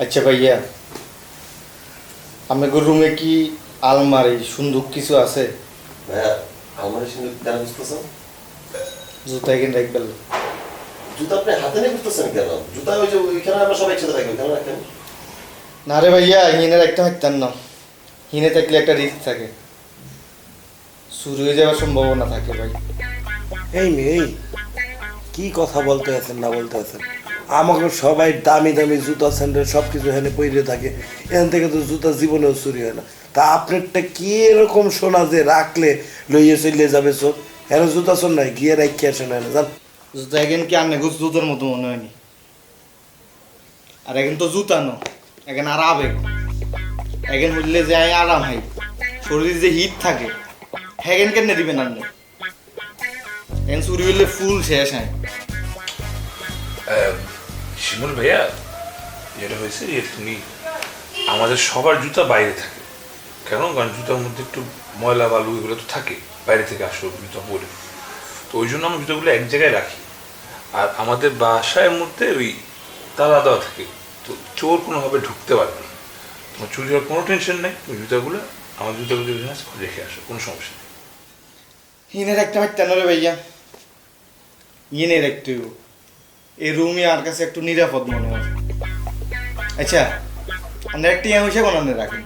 আচ্ছা ভাইয়া, আপনাদের রুমে কি আলমারি সুন্দর কিছু আছে? ভাইয়া আলমারি সিন্ধুক কেন বুঝতেছেন? জুতা এখানে রাখবেন? জুতা আপনি হাতে নিয়ে বুঝতেছেন কেন? জুতা ওই যে ওইখানে আমরা সবাই একসাথে রাখি, ওইখানে রাখেন। না রে ভাইয়া, হিনে রাখতে থাকতেন না। হিনে থাকলে একটা রিস্ক থাকে, চুরি হয়ে যাওয়ার সম্ভাবনা থাকে ভাই। এই কি কথা বলতে আছেন না বলতে আছেন? আমাকে সবাই দামি দামি জুতা স্যান্ডেল সব কিছু এখানে পরে থাকে, এখান থেকে তো জুতা জীবনেও চুরি হয় না। তা আপনারটা কি এরকম শোনা যে রাখলে লইয়ে চলে যাবে চোর? এখানে জুতা চোর নাই, গিয়ে রাখি আসেন না জান। জুতা এখানে কি আনে গুছ জুতার মতো মনে হয়নি। আর এখন তো জুতা নো, এখন আর আবেগ। এখন হইলে যে আরাম হয়, শরীরে যে হিট থাকে, হ্যাগেন কেন দিবেন আপনি? এখন চুরি হইলে ফুল শেষ হয়। শিমুল ভাইয়া, যেটা হয়েছে যে তুমি আমাদের সবার জুতা বাইরে থাকে কেন? কারণ জুতার মধ্যে একটু ময়লা বালু এগুলো তো থাকে, বাইরে থেকে আসো জুতা পরে। তো ওই জন্য আমরা জুতাগুলো এক জায়গায় রাখি। আর আমাদের বাসার মধ্যে ওই তালা দেওয়া থাকে, তো চোর কোনোভাবে ঢুকতে পারবে না। তোমার চুরি হওয়ার কোনো টেনশন নেই। তুমি জুতাগুলো আমার জুতাগুলো রেখে আসো, কোনো সমস্যা নেই। হিনে রাখতে পারতেন না রে ভাইয়া, ইয়ে রাখতে হইব। এই রুমই আর কাছে একটু নিরাপদ মনে হয়। আচ্ছা, আপনার একটা হিসেবে বানানো রাখেন।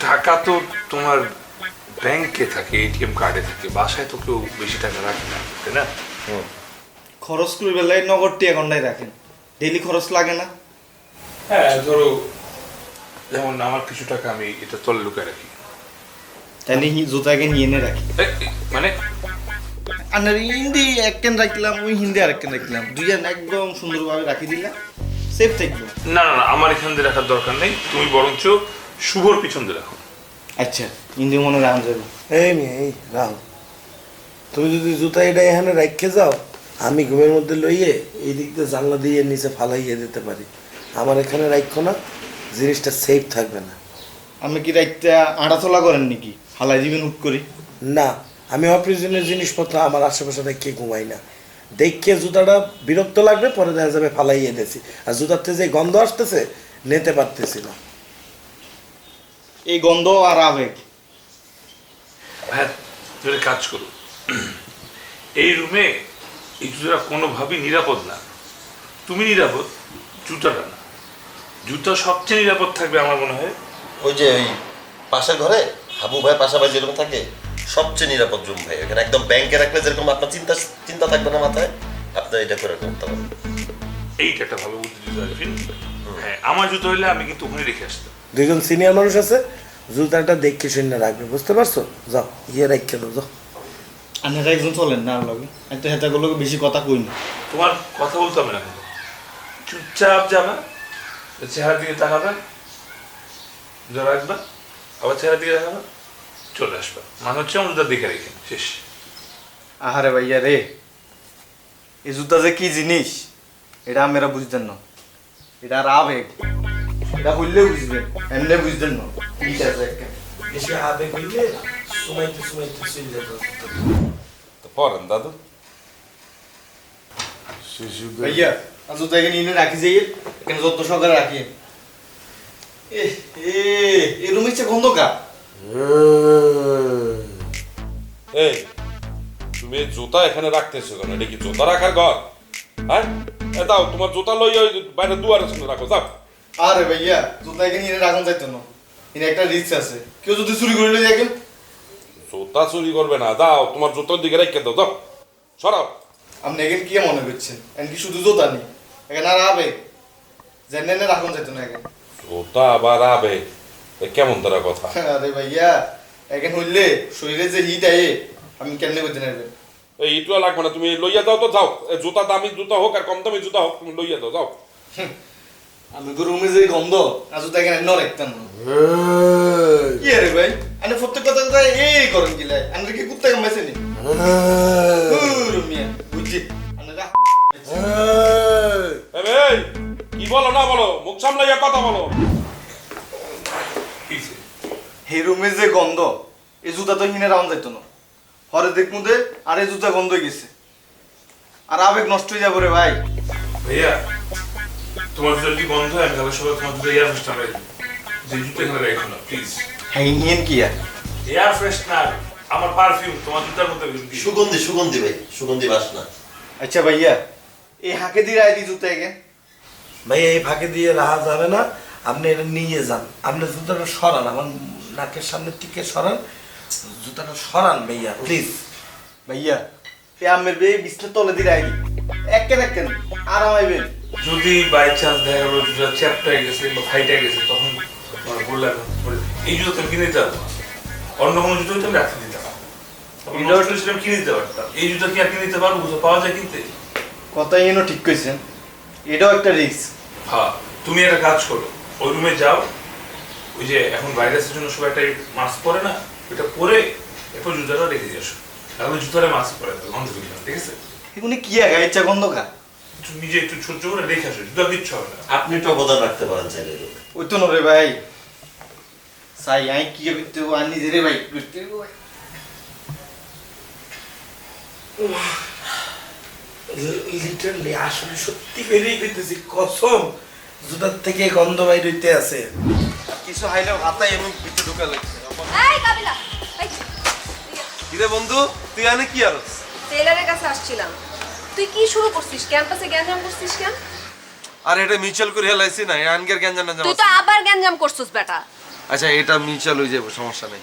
টাকা তো তোমার ব্যাংকে থাকে, এটিএম কার্ডে থাকে, বাসায় তো কেউ বেশি টাকা রাখে না, তাই না? খরচ করে বেলায় নগদ টিয়া গন্ডায় রাখেন, ডেইলি খরচ লাগে না? হ্যাঁ, ধরো যেমন আমার কিছু টাকা আমি এটা তলে লুকায় রাখি। তাই জুতাকে নিয়ে এনে রাখি। মানে আপনার হিন্দি এককেন রাখলাম, ওই হিন্দি আর এককেন রাখলাম, দুইজন একদম সুন্দরভাবে রাখি দিলাম, সেফ থাকবো। না না না, আমার এখান দিয়ে রাখার দরকার নেই। তুমি বরঞ্চ শুভর পিছন দিয়ে রাখো। আচ্ছা, হিন্দি মনে রাখা যাবে। এই রাও, তুমি যদি জুতা এটা এখানে রাখতে যাও, আমি ঘুমের মধ্যে লইয়ে এই দিক দিয়ে জানলা দিয়ে নিচে ফালাইয়ে দিতে পারি। আমার এখানে রাখো না, জিনিসটা সেফ থাকবে না। আপনি কি রাখতে আড়াতলা করেন নাকি? ফালাই দিবেন হুট করি? না, আমি অপ্রয়োজনীয় জিনিসপত্র আমার আশেপাশে রেখে ঘুমাই না। দেখে জুতাটা বিরক্ত লাগবে, পরে দেখা যাবে ফালাইয়ে দিয়েছি। আর জুতাতে যে গন্ধ আসতেছে, নিতে পারতেছি না। এই গন্ধ আর আবেগ। হ্যাঁ, তুমি একটা কাজ করো, এই রুমে এই জুতাটা কোনোভাবেই নিরাপদ না। তুমি নিরাপদ, জুতাটা না। জুতা সবচেয়ে নিরাপদ থাকবে আমার মনে হয় ওই যে ওই পাশের ঘরে হাবু ভাই পাশাপাশি যেরকম থাকে, সবচেয়ে নিরাপদ রুম ভাই। এখানে একদম ব্যাংকে রাখলে যেরকম আপনার চিন্তা চিন্তা থাকবে না মাথায়, আপনার এটা করে করতে পারেন। এইটা একটা ভালো বুদ্ধি দিতে হবে। হ্যাঁ, আমার জুতো হইলে আমি কিন্তু ওখানে রেখে আসতাম। দুইজন সিনিয়র মানুষ আছে, জুতাটা দেখে শুনে রাখবে, বুঝতে পারছো? যাও গিয়ে রাখতে দাও, যাও। আপনারা একজন চলেন না লগে, একটা হেতাগুলো বেশি কথা কই না। তোমার কথা বলতে হবে না, চুপচাপ যাবা, চেহারার দিকে তাকাবে, যা রাখবা, আবার চেহারার দিকে তাকাবা, চলে আসবা। মানে হচ্ছে আমার জুতা দেখে রেখে শেষ। আহারে ভাইয়া রে, এই জুতা যে কি জিনিস এটা আমরা বুঝতেন না। এটা আর আবেগ, এটা হইলে বুঝবেন, এমনি বুঝতেন না। ঠিক আছে, বেশি আবেগ হইলে সুমাইতে চলে যাবে। তো পড়েন দাদু। ভাইয়া আর জুতা এখানে নিয়ে রাখি যাই, এখানে যত সকালে রাখি। এই রুমের চেয়ে গন্ধ কা? এই তুমি এই জুতা এখানে রাখতেছো কেন? এটা কি জুতা রাখার ঘর? হ্যাঁ, এ দাও তোমার জুতা লই ওই বাইরে দুয়ারের সামনে রাখো, যাও। আরে ভাইয়া, জুতা এখানে নিয়ে রাখুন যাইতো না, এখানে একটা রিস্ক আছে, কেউ যদি চুরি করে নিয়ে দেখেন। জুতা চুরি করবে না, দাও তোমার জুতার দিকে রেখে দাও, যাও সরাও। আপনি এখানে কি মনে করছেন? এখানে কি শুধু জুতা নেই, এখানে আর আবেগ, জেনে রাখুন যাইতো না এখানে। জুতা আবার আবে, এ কেমন তারা কথা? আরে ভাইয়া, এখন হইলে শরীরে যে হিট আয়ে আমি কেমনে করতে নেবেন? এই ইটুয়া লাগবে না, তুমি লইয়া দাও তো, যাও। এ জুতা দামি জুতা হোক আর কম দামি জুতা হোক, তুমি লইয়া দাও, যাও। আমি তো রুমে যে গন্ধ আজ তো এখানে ন রাখতাম না। কি আরে ভাই, আমি প্রত্যেক কথা কথা এই করেন কি লাই? আমি কি কুত্তা কামাইছে নি? রুমিয়া বুঝছি আমরা এই কি বলো না বলো, মুখ সামলাইয়া কথা বলো। এই রুমে যে গন্ধ, এই জুতা তো হিনে রাউন্ড যাইতো না। হরে দেখ মুদে আর এই জুতা গন্ধ হয়ে গেছে, আর আবেগ নষ্ট হয়ে যাবো রে ভাই। ভাইয়া, তোমার জুতা যদি বন্ধ হয় আমি তাহলে সবাই তোমার জুতা এয়ার ফ্রেশনার রাখবো, যে জুতো এখানে রাখো না প্লিজ। হ্যাঁ ইয়েন কি আর এয়ার ফ্রেশনার আমার পারফিউম তোমার জুতার মধ্যে দিই। সুগন্ধি ভাই, সুগন্ধি বাসনা। আচ্ছা ভাইয়া এই হাঁকে দিয়ে রায় দি জুতা এগে ভাই এই ফাঁকে দিয়ে রাখা যাবে না, আপনি এটা নিয়ে যান। আপনি জুতাটা সরান, আমার নাকের সামনে থেকে সরান, জুতাটা সরান ভাইয়া প্লিজ। ভাইয়া এ আমের বে বিছনা তলে দিয়ে রায় দি একেন আরাম আইবেন। যদি বাই চান্স দেখা গেলো জুতা চ্যাপ্টা হয়ে গেছে বা ফাইটে গেছে তখন তোমার ভুল লাগবে। এই জুতো তুমি কিনে দিতে পারবো না, অন্য কোনো জুতো তুমি রাখতে দিতে পারো, আমি কিনে দিতে পারতাম। এই জুতো কি আর কিনে দিতে পারবো? জুতো পাওয়া যায় কিনতে? কথা ইয়েনও ঠিক কইছেন, এটাও একটা রিস্ক। হ্যাঁ তুমি একটা কাজ করো, ওই রুমে যাও, ওই যে এখন ভাইরাসের জন্য সবাই একটা মাস্ক পরে না, ওইটা পরে এরপর জুতাটা রেখে দিয়ে আসো, তাহলে জুতারে মাস্ক পরে দেবে গন্ধ ফিল ঠিক আছে? এগুলো কি আগে ইচ্ছা গন্ধকা একটু নিজে একটু সহ্য করে রেখে আসো, জুতা দিচ্ছ হবে না। আপনি একটু অবদান রাখতে পারেন চাইলে। ওই তো নরে ভাই সাই আই কি করতে আর নিজেরে ভাই করতে ভাই। লিটারলি আসলে সত্যি বেরিয়ে গেতেছি, কসম জুতার থেকে গন্ধ বাইর হইতে আছে। কিছু হাইলেও হাতাই এবং ভিতরে ঢোকা লাগছে। এই কাবিলা, এই কিরে বন্ধু তুই আনে কি আর টেইলারের কাছে আসছিলাম। তুই কি শুরু করছিস? ক্যাম্পাসে গ্যাঞ্জাম করছিস কেন? আর এটা মিউচুয়াল করে হেলাইছি না আনগের গ্যাঞ্জাম না তুই তো আবার গ্যাঞ্জাম করছিস বেটা। আচ্ছা এটা মিউচুয়াল হয়ে যাবে, সমস্যা নেই।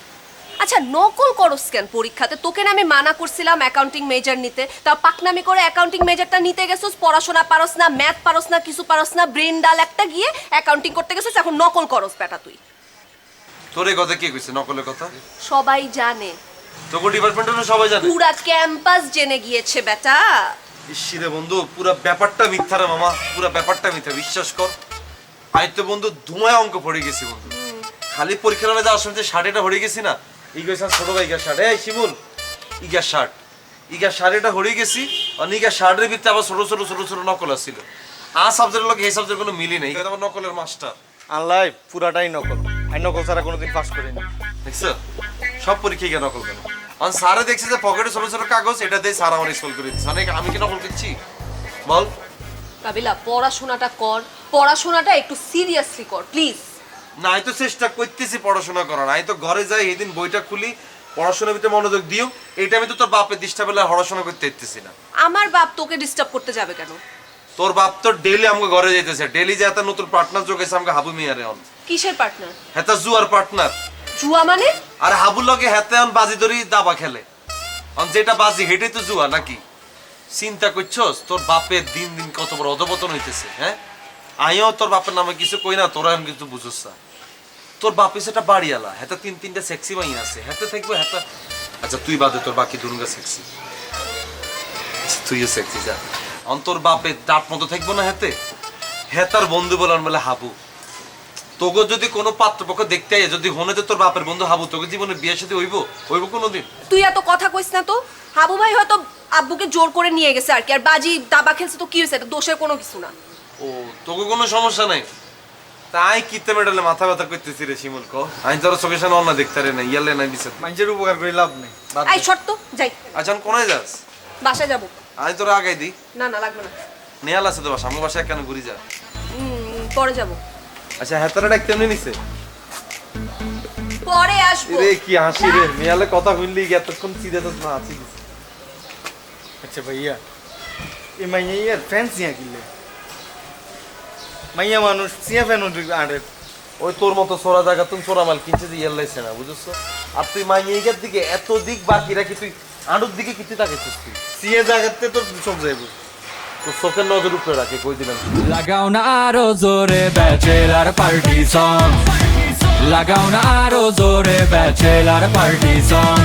আচ্ছা নকল করস কেন পরীক্ষাতে? তোকে না আমি মানা করছিলাম অ্যাকাউন্টিং মেজর নিতে, তা পাকনামি করে অ্যাকাউন্টিং মেজরটা নিতে গেছিস, পড়াশোনা পারস না, ম্যাথ পারস না, কিছু পারস না, ব্রেন ডাল একটা গিয়ে অ্যাকাউন্টিং করতে গেছিস, এখন নকল করস বেটা তুই। তোর এই কথা কে কইছে নকলের কথা? সবাই জানে, তোকে ডিপার্টমেন্টের সবাই জানে। পুরা ক্যাম্পাস জেনে গিয়েছে বেটা। ইসিরে বন্ধু পুরো ব্যাপারটা মিথ্যা রে মামা, পুরো ব্যাপারটা মিথ্যা, বিশ্বাস কর। আমি তো বন্ধু ধুমায় অঙ্ক পড়ে গেছি বন্ধু, খালি পরীক্ষার হলে যাওয়ার সময় যে শার্ট হড়ে গেছি না, ইগা ছোট ভাই ইগা শার্ট, এই শিমুল ইগা শার্ট এটা হড়ে গেছি, আর ইগা শার্টের ভিতরে আবার ছোট ছোট ছোট ছোট নকল আছিল। আর সাবজেক্টের লোক এই সাবজেক্ট কোনো মিলি নেই, এটা আবার নকলের মাস্টার। আল্লাহ পুরাটাই নকল, আমি নকল ছাড়া কোনোদিন পাস করিনি। দেখছো সব পরীক্ষায় গিয়ে নকল কেন? আমি স্যারে দেখছি যে পকেটে ছোট ছোট কাগজ, এটা দিয়ে স্যার আমার স্কুল করে দিচ্ছে, অনেক আমি কি নকল করছি বল? কাবিলা পড়াশোনাটা কর, পড়াশোনাটা একটু সিরিয়াসলি কর প্লিজ। না আমি তো চেষ্টা করতেছি পড়াশোনা করার, আমি তো ঘরে যাই এদিন বইটা খুলি, পড়াশোনার ভিতরে মনোযোগ দিও। এইটা আমি তো তোর বাপের ডিস্টার্ব হলে পড়াশোনা করতে ইচ্ছেছি না। আমার বাপ তোকে ডিস্টার্ব করতে যাবে কেন? তোর বাপ তো ডেইলি আমাকে ঘরে যাইতেছে, ডেইলি যে একটা নতুন পার্টনার যোগেছে আমাকে হাবু মিয়ারে অন। কিসের পার্টনার? হেতা জুয়ার পার্টনার। জুয়া মানে? আর হাবুর লগে হেতে অন বাজি ধরি দাবা খেলে, অন যেটা বাজি হেঁটেই তো জুয়া নাকি? চিন্তা করছস তোর বাপের দিন দিন কত বড় অধপতন হইতেছে। হ্যাঁ আমিও তোর বাপের নামে কিছু কই না, তোরা আমি কিছু বুঝছ না। তোর বাপে সেটা বাড়িয়ালা, হেতে তিনটা সেক্সি মাই আছে, হেতে থাকবো হেতে। আচ্ছা তুই বাদে তোর বাকি দুর্গা সেক্সি, তুইও সেক্সি যা। অন্তর বাপে দাঁত মতো থাকবো না হেতে, হেতার বন্ধু বলার বলে হাবু। তোকে যদি কোনো পাত্রপক্ষ দেখতে আয়, যদি হনে যে তোর বাপের বন্ধু হাবু, তোকে জীবনে বিয়ের সাথে হইব কোনোদিন? তুই এত কথা কইস না তো। হাবু ভাই হয়তো আব্বুকে জোর করে নিয়ে গেছে আর কি, আর বাজি দাবা খেলছে তো কি হয়েছে, এটা দোষের কোনো কিছু না। ও তোকে কোনো সমস্যা নাই, তাই কিতে মেডালে মাথা ব্যথা করতেছি রে শিমুল কো। আমি তোর চোখের সামনে অন্য দেখতে রে না, ইয়ালে নাই বিচার। মানুষের উপকার করে লাভ নেই। এই শর্ত যাই, আচ্ছা কোনায় যাস? বাসায় যাবো। আমি তোর আগাই দিই। না না লাগবে না, নেয়াল আছে তো বাসা, আমার বাসায় কেন ঘুরি যা। পরে যাবো। আচ্ছা হেতারা ডাকতে এমনি নিছে? পরে আসবো। রে কি হাসি রে, মেয়ালে কথা কইলি এতক্ষণ চিড়ে তো না আছি। আচ্ছা ভাইয়া এই মাইয়া ইয়ার ফ্যান সিয়া কিনলে মাইয়া মানুষ সিয়া ফ্যান আরে ওই তোর মতো সোরা জায়গা তুমি সোরা মাল কিনছে যে ইয়ার লাইছে না, বুঝছো? আর তুই মাইয়ের দিকে এত দিক বাকি রাখি, তুই আড়ুর দিকে কিতে তাকাইছিস? তুই সিয়া জায়গাতে তোর সব যাইব। তোর চোখের নজর উপরে রাখে কই দিলাম। লাগাও না আরো জোরে ব্যাচেলার পার্টি সং, লাগাও না আরো জোরে ব্যাচেলার পার্টি সং।